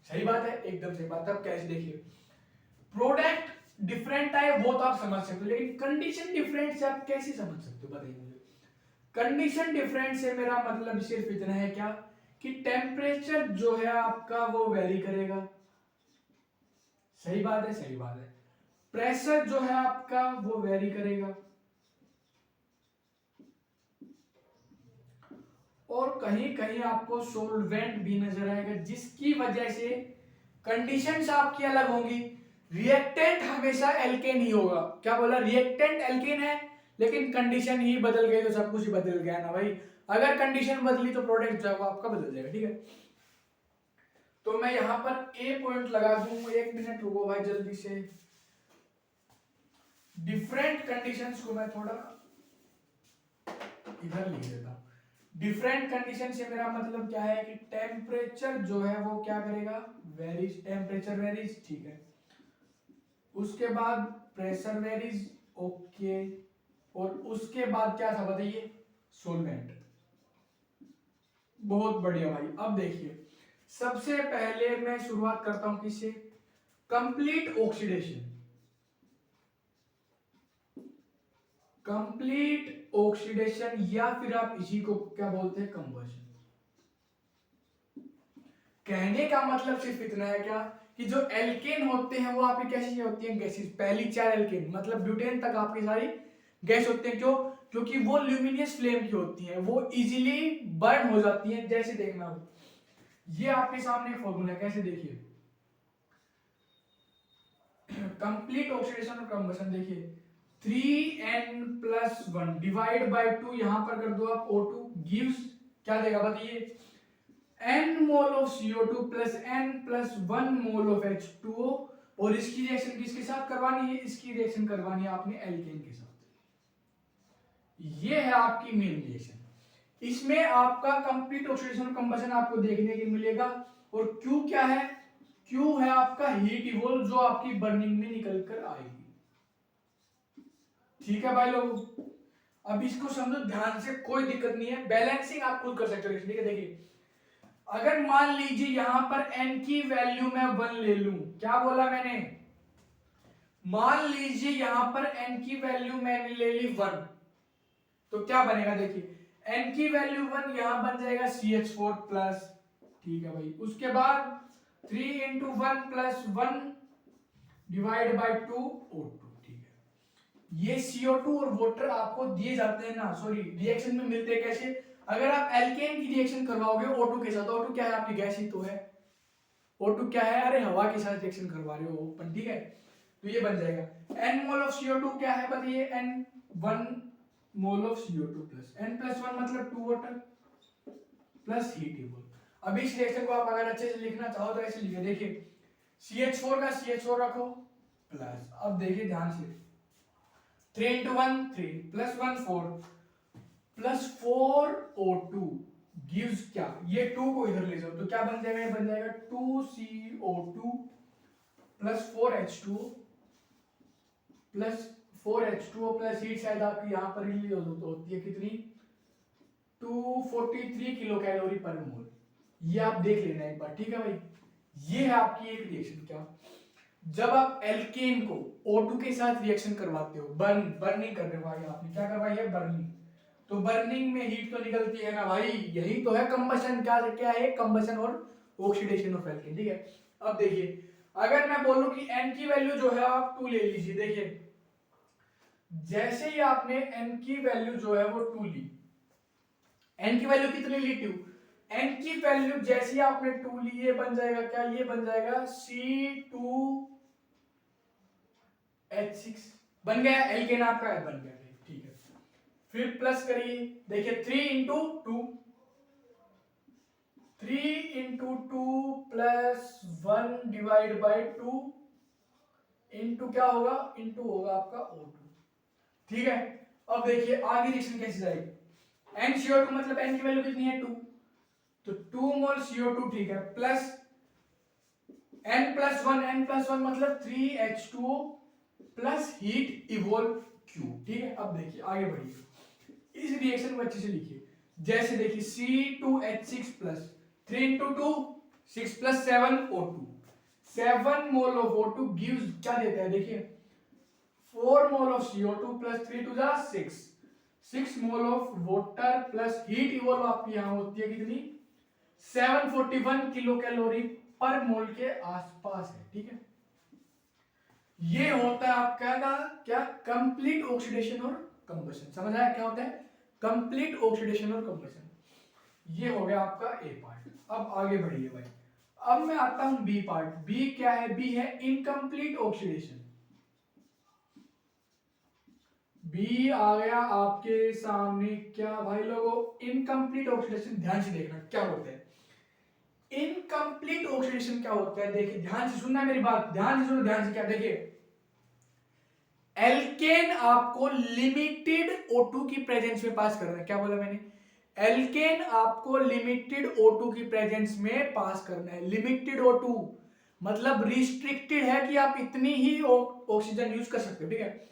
सही बात है, एकदम सही बात है। अब कैसे देखिए, प्रोडक्ट डिफरेंट है वो तो आप समझ सकते हो, लेकिन कंडीशन डिफरेंट से आप कैसे समझ सकते हो, बताइए मुझे। कंडीशन डिफरेंट से मेरा मतलब सिर्फ इतना है क्या, कि टेम्परेचर जो है आपका वो वेरी करेगा। सही बात है, सही बात है। प्रेशर जो है आपका वो वेरी करेगा, और कहीं कहीं आपको सोलवेंट भी नजर आएगा, जिसकी वजह से कंडीशंस आपकी अलग होंगी। रिएक्टेंट हमेशा एल्केन ही होगा, क्या बोला, रिएक्टेंट एल्केन है, लेकिन कंडीशन ही बदल गई तो सब कुछ ही बदल गया ना भाई। अगर कंडीशन बदली तो प्रोडक्ट जो है वो आपका बदल जाएगा, ठीक है। तो मैं यहां पर ए पॉइंट लगा दूं, 1 मिनट रुको भाई जल्दी से। डिफरेंट कंडीशंस को मैं थोड़ा इधर लिख देता हूं। डिफरेंट कंडीशन से मेरा मतलब क्या है, कि टेम्परेचर जो है वो क्या करेगा, वेरीज, टेम्परेचर वेरीज, ठीक है। उसके बाद प्रेशर वेरीज, ओके, और उसके बाद क्या था बताइए, सोलवेंट। बहुत बढ़िया भाई। अब देखिए, सबसे पहले मैं शुरुआत करता हूं किससे, कंप्लीट ऑक्सीडेशन। कंप्लीट ऑक्सीडेशन या फिर आप इसी को क्या बोलते हैं, कंबशन। कहने का मतलब सिर्फ इतना है क्या, कि जो एल्केन होते हैं वो आपकी कैसी होती हैं, गैसेस। पहली 4 एल्केन मतलब ब्यूटेन तक आपकी सारी गैस होते हैं, क्यों, क्योंकि वो ल्यूमिनियस फ्लेम की होती हैं, वो इजीली बर्न हो जाती हैं। जैसे देखना हो, ये आपके सामने फॉर्मूला कैसे देखिए, कंप्लीट ऑक्सीडेशन और कंबशन। देखिए 3n+1 डिवाइड बाय 2, यहां पर कर दो आप O2 गिव्स क्या देगा बताइए, n mole of CO2 plus n plus 1 mole of H2O। और इसकी रिएक्शन किसके साथ करवानी है, इसकी रिएक्शन करवानी है आपने एल्केन के साथ। ये है आपकी मेन रिएक्शन। इसमें आपका कंप्लीट ऑक्सीडेशन और कंबशन आपको देखने को मिलेगा। और Q क्या है, Q है आपका हीट इवोल्व, जो आपकी बर्निंग में निकल कर आएगी। ठीक है भाई लोग, अब इसको समझो ध्यान से, कोई दिक्कत नहीं है, बैलेंसिंग आप खुद कर सकते हो। ठीक है, देखिए अगर मान लीजिए यहां पर n की वैल्यू मैं 1 ले लूं, क्या बोला मैंने, मान लीजिए यहां पर n की वैल्यू मैंने ले ली 1, तो क्या बनेगा देखिए, n की वैल्यू 1, यहां बन जाएगा CH4 प्लस, ठीक है भाई। उसके बाद 3 into 1 plus 1 divide by 2 O2, ठीक है। ये CO2 और वाटर आपको दिए जाते हैं ना, सॉरी रिएक्शन में मिलते हैं कैसे, अगर आप एल्केन की रिएक्शन करवाओगे O2 के साथ, O2 क्या है, आपकी गैस ही तो है। O2 क्या है, अरे हवा के साथ रिएक्शन करवा रहे हो ओपन, ठीक है। तो ये बन जाएगा n मोल ऑफ CO2 क्या है बताइए, n 1 mole of CO2 plus n+1 मतलब 2 वाटर प्लस हीट इवोल्व। अब इस रिएक्शन को आप अगर अच्छे से लिखना चाहो तो ऐसे लिखिए, देखिए CH4 का CH4 रखो प्लस, अब देखिए ध्यान से, 3 into 1 3 plus 1 4 plus 4 O2 gives क्या, ये 2 को इधर ले जाओ तो क्या बन जाएगा, ये बन जाएगा 2CO2 plus 4H2 plus 4H2O plus heat शायद आपकी यहां पर रिलीज होती है कितनी, 243 किलो कैलोरी पर मोल। ये आप देख लेना एक बार, ठीक है भाई। ये है आपकी एक रिएक्शन। क्या, जब आप एल्केन को O2 के साथ रिएक्शन करवाते हो, बर्निंग करने वाली आपने क्या करवाई है, बर्निंग, तो बर्निंग में हीट तो निकलती है ना भाई, यही तो है कंबशन। क्या क्या है, कंबशन और ऑक्सीडेशन ऑफ एल्केन, ठीक है। अब देखिए अगर मैं बोलूं कि n की वैल्यू जो है आप 2 ले लीजिए, देखिए जैसे ही आपने n की वैल्यू जो है वो 2 ली, n की वैल्यू कितनी ली 2, n की वैल्यू जैसे ही आपने 2 ली ये बन जाएगा क्या, ये बन जाएगा C2H6 बन गया, एल्केन आपका बन गया, ठीक है। फिर प्लस करिए, देखिए 3 into 2, 3 into 2 plus 1 divide by 2 into क्या होगा, इंटू होगा आपका O2, ठीक है। अब देखिए आगे रिएक्शन कैसे जाएगी, NCO2 मतलब n की वैल्यू कितनी है 2, तो 2 मोल CO2, ठीक है, प्लस n+1 मतलब 3H2O plus heat evolve Q, ठीक है। अब देखिए आगे बढ़िए, इस रिएक्शन को अच्छे से लिखिए, जैसे देखिए C2H6 plus 3 into 2 6 plus 7 O2, 7 mole of O2 gives क्या देता है, देखिए 4 mole of CO2 plus 3 to जा 6 mole of water plus heat evolve आपकी यहां होती है कितनी, 741 किलो कैलोरी पर मोल के आसपास है, ठीक है। ये होता है आपका क्या, कंप्लीट ऑक्सीडेशन और कंबशन, समझ आया क्या होता है, कंप्लीट ऑक्सीडेशन और कंबशन। ये हो गया आपका ए पार्ट। अब आगे बढ़िए भाई, अब मैं आता हूं बी पार्ट। बी क्या है, बी है इनकम्प्लीट ऑक्सीडेशन। बी आ गया आपके सामने क्या भाई लोगों, इनकम्प्लीट ऑक्सीडेशन। ध्यान से देखना क्या होता है इनकम्प्लीट ऑक्सीडेशन, क्या होता है, देखिए ध्यान से सुनना मेरी बात, ध्यान से सुनो, ध्यान से, क्या देखिए एल्केन आपको लिमिटेड O2 की प्रेजेंस में पास करना है, क्या बोला मैंने, एल्केन आपको लिमिटेड O2 की प्रेजेंस में पास करना है। लिमिटेड O2 मतलब रिस्ट्रिक्टेड है कि आप इतनी ही ऑक्सीजन यूज कर सकते हो, ठीक है।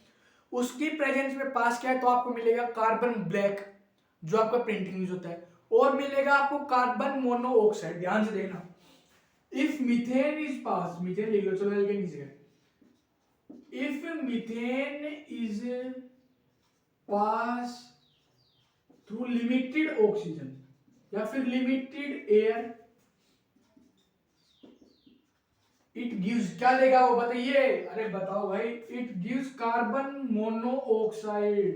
उसकी प्रेजेंस में पास किया है तो आपको मिलेगा कार्बन ब्लैक, जो आपका प्रिंटिंग यूज होता है, और मिलेगा आपको कार्बन मोनोऑक्साइड। ध्यान से देखना, if methane is pass, methane लिख लो, चलो एल्केन की जगह, if methane is pass through limited oxygen या फिर limited air, it gives क्या देगा वो बताइए, अरे बताओ भाई, it gives कार्बन मोनोऑक्साइड,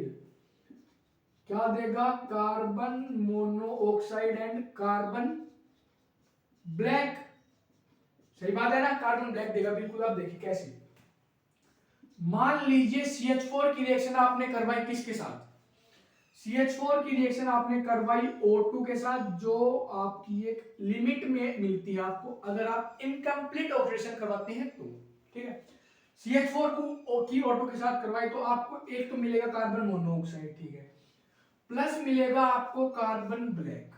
क्या देगा, carbon monoxide and carbon black. सही बात है ना, कार्बन ब्लैक देगा बिल्कुल। आप देखिए कैसे, मान लीजिए CH4 की रिएक्शन आपने करवाई किसके साथ, CH4 की रिएक्शन आपने करवाई O2 के साथ, जो आपकी एक लिमिट में मिलती है आपको अगर आप इनकम्प्लीट ऑक्सीडेशन करवाते हैं तो, ठीक है। CH4 को की O2 के साथ करवाई तो आपको एक तो मिलेगा कार्बन मोनोऑक्साइड, ठीक है, प्लस मिलेगा आपको कार्बन ब्लैक।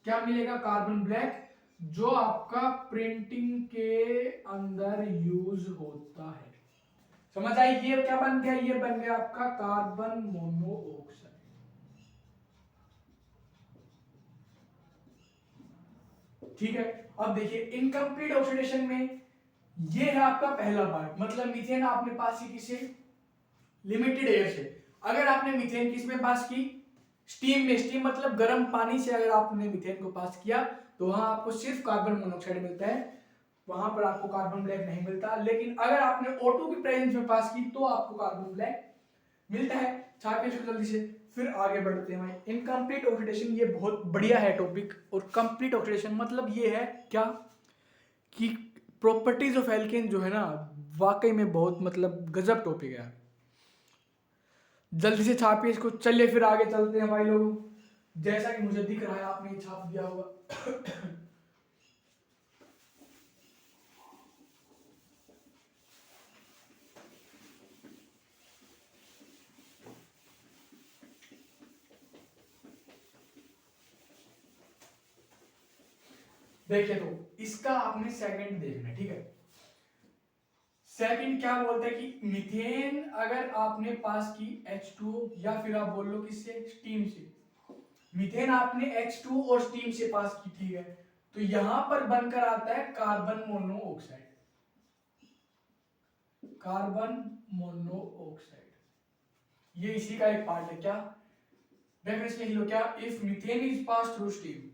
क्या मिलेगा, कार्बन ब्लैक, जो आपका प्रिंटिंग के अंदर यूज होता है। समझ आई, ये क्या बन गया, ये बन गया आपका कार्बन मोनोऑक्साइड, ठीक है। अब देखिए इनकम्प्लीट ऑक्सीडेशन में ये है आपका पहला पार्ट, मतलब मीथेन आपने पास की किसे, लिमिटेड एयर से। अगर आपने मीथेन किस में पास की, स्टीम में, स्टीम मतलब गर्म पानी से अगर आपने मीथेन को पास किया तो वहां आपको सिर्फ कार्बन मोनोऑक्साइड मिलता है, वहां पर आपको कार्बन ब्लैक नहीं मिलता। लेकिन अगर आपने O2 की प्रेजेंस में पास की तो आपको कार्बन ब्लैक मिलता है। छापिए इसको जल्दी से, फिर आगे बढ़ते हैं भाई। इनकम्प्लीट ऑक्सीडेशन ये बहुत बढ़िया है टॉपिक, और कंप्लीट ऑक्सीडेशन मतलब ये है क्या कि प्रॉपर्टीज ऑफ एल्केन जो है ना, वाकई में बहुत मतलब गजब टॉपिक है। जल्दी से छापिए इसको, चलिए फिर आगे चलते हैं भाई लोग। जैसा कि मुझे दिख रहा है आपने छाप दिया होगा। देखिए तो इसका आपने सेकंड देखना है, ठीक है। सेकंड क्या बोलता है कि मीथेन अगर आपने पास की H2O या फिर आप बोल लो किससे, स्टीम से। मीथेन आपने H2 और स्टीम से पास की, ठीक है, तो यहां पर बनकर आता है कार्बन मोनोऑक्साइड, कार्बन मोनोऑक्साइड, ये इसी का एक पार्ट है। क्या रेफरेंस लिख लो, क्या, if methane is pass through steam,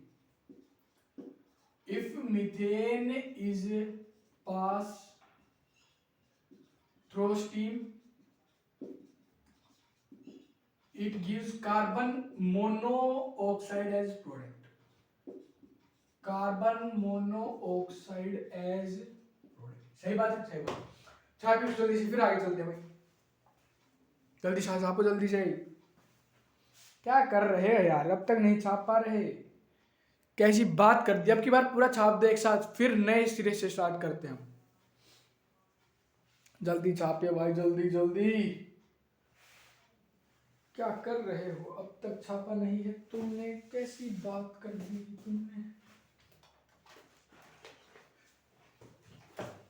if methane is pass through steam it gives carbon monoxide as product, carbon monoxide as product। सही बात है, सही बात। छाप जल्दी से, फिर आगे चलते हैं भाई, जल्दी छापो जल्दी से। क्या कर रहे हैं यार, अब तक नहीं छाप पा रहे, कैसी बात कर दी। अब की बार पूरा छाप दे एक साथ, फिर नए सिरे से स्टार्ट करते हैं हम। जल्दी छापिए भाई, जल्दी जल्दी। क्या कर रहे हो, अब तक छापा नहीं है तुमने, कैसी बात कर दी तुमने।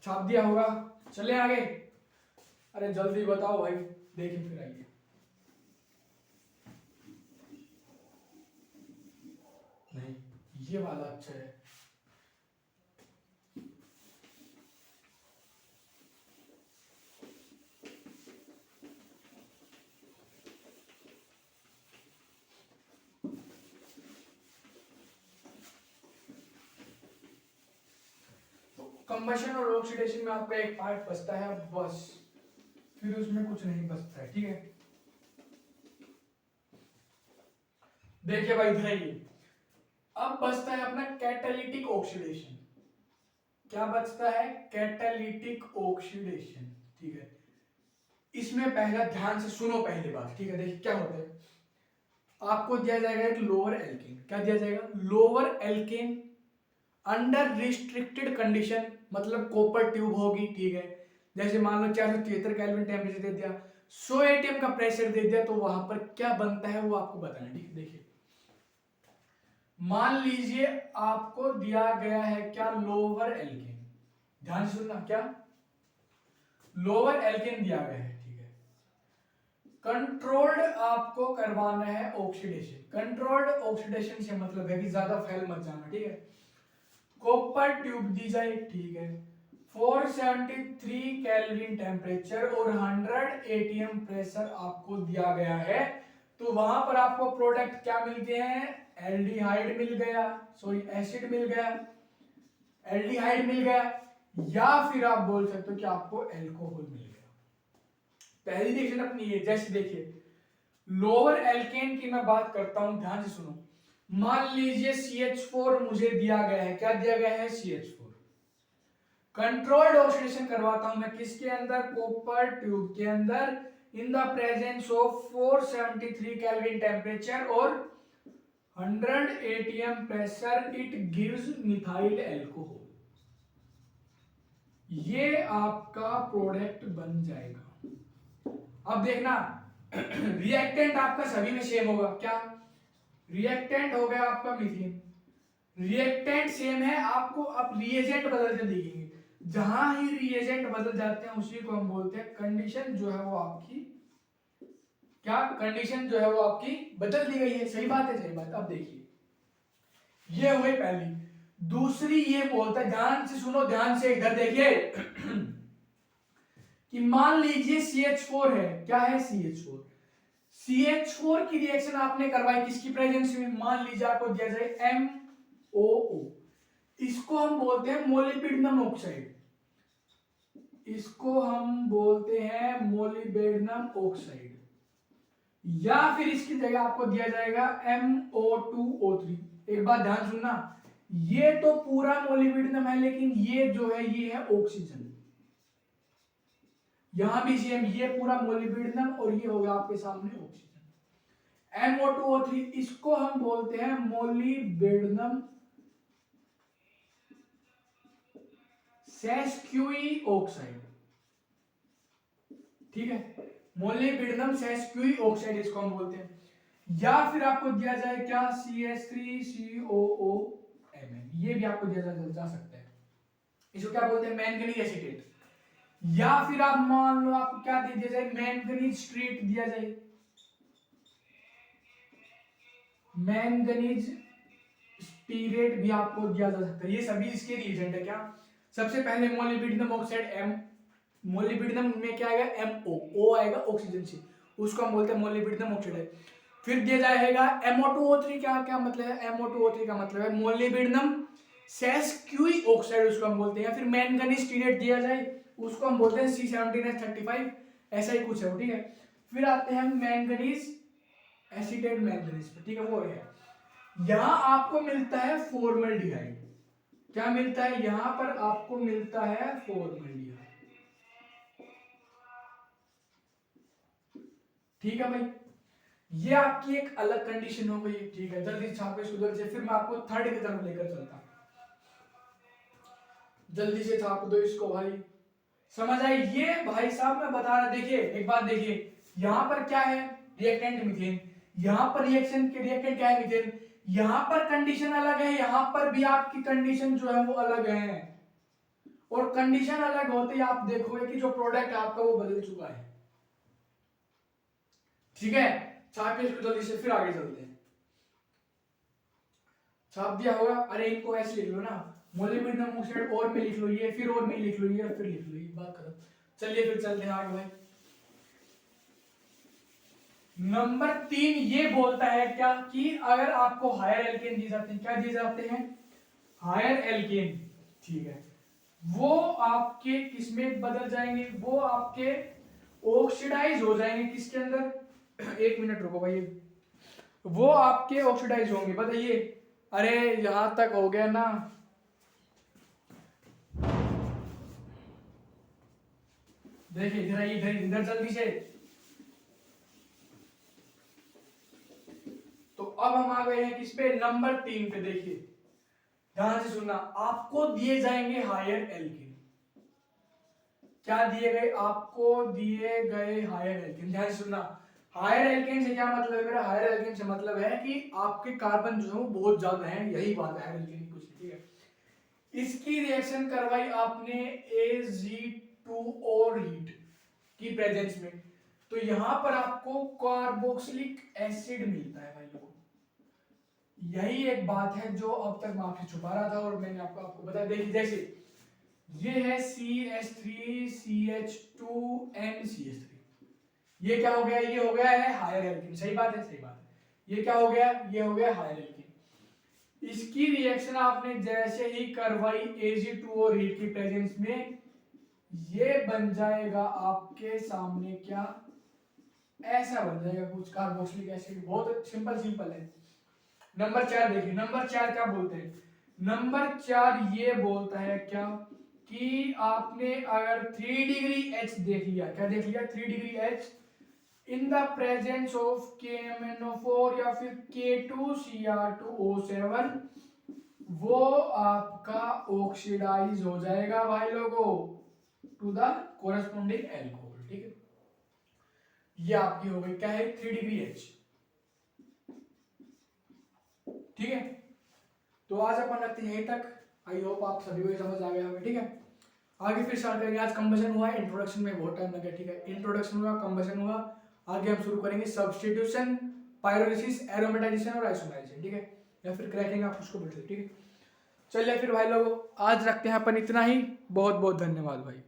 छाप दिया होगा, चले आगे। अरे जल्दी बताओ भाई, देखें फिर आइए। नहीं, ये वाला अच्छा है। कंबशन और ऑक्सीडेशन में आपका एक पार्ट बचता है बस, फिर उसमें कुछ नहीं बचता है, ठीक है। देखिए भाई इधर आइए, अब बचता है अपना कैटालिटिक ऑक्सीडेशन। क्या बचता है? कैटालिटिक ऑक्सीडेशन, ठीक है। इसमें पहला ध्यान से सुनो पहली बात, ठीक है। देखिए क्या होता है, आपको दिया जाएगा एक लोअर एल्केन। क्या दिया जाएगा? Lower alkane under restricted condition, मतलब कॉपर ट्यूब होगी, ठीक है। जैसे मान लो 473 केल्विन टेम्परेचर दे दिया, 100 एटीएम का प्रेशर दे दिया, तो वहां पर क्या बनता है वो आपको बताना, ठीक है। देखिए मान लीजिए आपको दिया गया है क्या, लोअर एल्केन। ध्यान से सुनना, क्या लोअर एल्केन दिया गया है, ठीक है। कंट्रोल्ड आपको करवाना है ऑक्सीडेशन। कंट्रोल्ड ऑक्सीडेशन से मतलब है कि ज्यादा फैल मत जाना, ठीक है। कॉपर ट्यूब दी जाए, ठीक है। 473 केल्विन टेम्परेचर और 100 एटीएम प्रेशर आपको दिया गया है, तो वहां पर आपको प्रोडक्ट क्या मिलते हैं? एल्डिहाइड मिल गया, सॉरी एसिड मिल गया, एल्डिहाइड मिल गया, या फिर आप बोल सकते हो कि आपको एल्कोहल मिल गया। पहली रिएक्शन अपनी है, जैसे देखिए लोअर एल्केन की मैं बात करता हूं, ध्यान से सुनो। मान लीजिए CH4 मुझे दिया गया है, क्या दिया गया है? CH4। कंट्रोल्ड ऑक्सीडेशन करवाता हूं मैं किसके अंदर? कॉपर ट्यूब के अंदर, in the presence of 473 kelvin temperature और 100 ATM pressure, it gives methyl alcohol. ये आपका प्रोडक्ट बन जाएगा। अब देखना रिएक्टेंट आपका सभी में सेम होगा। क्या रिएक्टेंट हो गया आपका मीथेन, रिएक्टेंट सेम है, आपको अब रिएजेंट बदलते दिखेंगे। जहां ही रिएजेंट बदल जाते हैं उसी को हम बोलते हैं कंडीशन जो है वो आपकी, क्या कंडीशन जो है वो आपकी बदल दी गई है। सही बात है, सही बात। अब देखिए ये हुई पहली। दूसरी ये बोलता है, ध्यान से सुनो, ध्यान से इधर देखिए कि मान लीजिए CH4 है। क्या है? CH4। CH4 की रिएक्शन आपने करवाई किसकी प्रेजेंस में? मान लीजिए आपको दिया जाए MOO, इसको हम बोलते हैं मोलिब्डेनम ऑक्साइड, इसको हम बोलते हैं मोलिब्डेनम ऑक्साइड। या फिर इसकी जगह आपको दिया जाएगा MO2O3। एक बात ध्यान सुनना, ये तो पूरा मोलिब्डेनम है, लेकिन ये जो है ये है ऑक्सीजन। यहां भी सेम, ये पूरा मोलिब्डेनम और ये होगा आपके सामने ऑक्सीजन। MO2O3 इसको हम बोलते हैं मोलिब्डेनम सेस्क्यूई ऑक्साइड, ठीक है। मोलिब्डेनम सेस्क्यूई ऑक्साइड इसको हम बोलते हैं। या फिर आपको दिया जाए क्या? CH3COOMn, ये भी आपको दिया जा सकता है। इसको क्या बोलते हैं? Manganese acetate. या फिर आप मान लो आपको क्या दे दिया जाए? मैंगनीज स्ट्रेट दिया जाए, मैंगनीज स्टीरेट भी आपको दिया जा सकता है। ये सभी इसके रिएजेंट है। क्या सबसे पहले मोलिब्डेनम ऑक्साइड M, मोलिब्डेनम में क्या आएगा? MO, O आएगा ऑक्सीजन से, उसको हम बोलते हैं मोलिब्डेनम ऑक्साइड। फिर दिया जाएगा MO2O3। क्या क्या मतलब है? MO2O3 का मतलब है मोलिब्डेनम सेस्क्यूई ऑक्साइड उसको हम बोलते हैं, या फिर मैंगनीज टीरेट दिया जाए उसको हम बोलते हैं C17H35, ऐसा ही कुछ है, ठीक है। फिर आते हैं हम मैंगनीज एसीटेट मैंगनीज पे, ठीक है, वो है यहां आपको मिलता है फॉर्मल्डिहाइड। क्या मिलता है यहां पर? आपको मिलता है फॉर्मल्डिहाइड, ठीक है भाई। ये आपकी एक अलग कंडीशन हो गई, ठीक है। जल्दी छापो इसको जल्दी से, फिर मैं आपको थर्ड की तरफ लेकर चलता हूं। जल्दी से छाप दो इसको भाई, समझ आई? ये भाई साहब मैं बता रहा, देखिए एक बात देखिए, यहां पर क्या है? Reactant methane. यहां पर रिएक्शन के रिएक्टेंट क्या है? मीथेन। यहां पर कंडीशन अलग है, यहां पर भी आपकी कंडीशन जो है वो अलग है, और कंडीशन अलग होते ही आप देखोगे कि जो प्रोडक्ट आपका वो बदल चुका है, ठीक है। छाप इसको जल्दी से, फिर आगे चलते हैं। छाप दिया होगा? अरे इनको ऐसे लिख लो ना, मोलिब्डेनम ऑक्साइड और में लिख लो ये, फिर और में लिख लो ये, फिर लिख लो ये, बात खत्म। चलिए फिर चलते हैं आगे भाई। नंबर 3 ये बोलता है क्या कि अगर आपको हायर एल्केन दिए जाते हैं, क्या दिए जाते हैं? हायर एल्केन, ठीक है। वो आपके किसमें बदल जाएंगे? वो आपके ऑक्सीडाइज हो जाएंगे, किसके अंदर? एक मिनट रुको भाई, वो आपके ऑक्सीडाइज होंगे, बताइए। अरे यहां तक हो गया ना, देखिए इधर आइए, इधर इधर जल्दी से। तो अब हम आ गए हैं किस पे? नंबर 3 पे। देखिए ध्यान से सुनना, आपको दिए जाएंगे हायर एल्केन। क्या दिए गए? आपको दिए गए हायर एल्केन, ध्यान से सुनना। हायर एल्केन से क्या मतलब है मेरा? हायर एल्केन से मतलब है कि आपके कार्बन जो है वो बहुत ज्यादा है, यही बात है, हायर एल्केन कुछ नहीं, ठीक है। इसकी रिएक्शन करवाई आपने AZ2 हीट की प्रेजेंस में, तो यहां पर आपको कार्बोक्सिलिक एसिड मिलता है भाई लोगों। यही एक बात है जो अब तक मैं आपसे छुपा रहा था, और मैंने आपको बताया। देखिए जैसे ये है CH3CH2NCH3, ये क्या हो गया? ये हो गया है हायर एल्केन, सही बात है, सही बात है। ये क्या हो गया? ये हो गया हायर एल्केन। इसकी रिएक्शन आपने जैसे ही करवाई AZ2 हीट की प्रेजेंस में, ये बन जाएगा आपके सामने क्या? ऐसा बन जाएगा कुछ, कार्बोक्सिलिक एसिड। बहुत सिंपल सिंपल है। नंबर 4 देखिए, नंबर 4 क्या बोलते हैं? नंबर 4 ये बोलता है क्या कि आपने अगर 3 डिग्री H देख लिया, क्या देख लिया? 3 degree H in the presence of KMnO4 या फिर K2Cr2O7, वो आपका ऑक्सीडाइज हो जाएगा भाई लोगों टू द कोरस्पोंडिंग एल्कोहल, ठीक है। ये आपकी हो गई क्या है? 3 डिग्री H, ठीक है। तो आज अपन रखते हैं यहीं तक। आई होप आप सभी को समझ आ गया होगा, ठीक है। आगे फिर स्टार्ट करेंगे। आज कंबशन हुआ है, इंट्रोडक्शन में बहुत टाइम लगा, ठीक है। इंट्रोडक्शन हुआ, कंबशन हुआ, आगे हम शुरू करेंगे सब्स्टिट्यूशन, पाइरोलिसिस, एरोमेटाइजेशन और आइसोमेराइजेशन, ठीक है, या फिर क्रैकिंग, आप उसको बोल सकते, ठीक है। चलिए फिर भाई लोगों, आज रखते हैं अपन इतना ही। बहुत बहुत धन्यवाद भाई।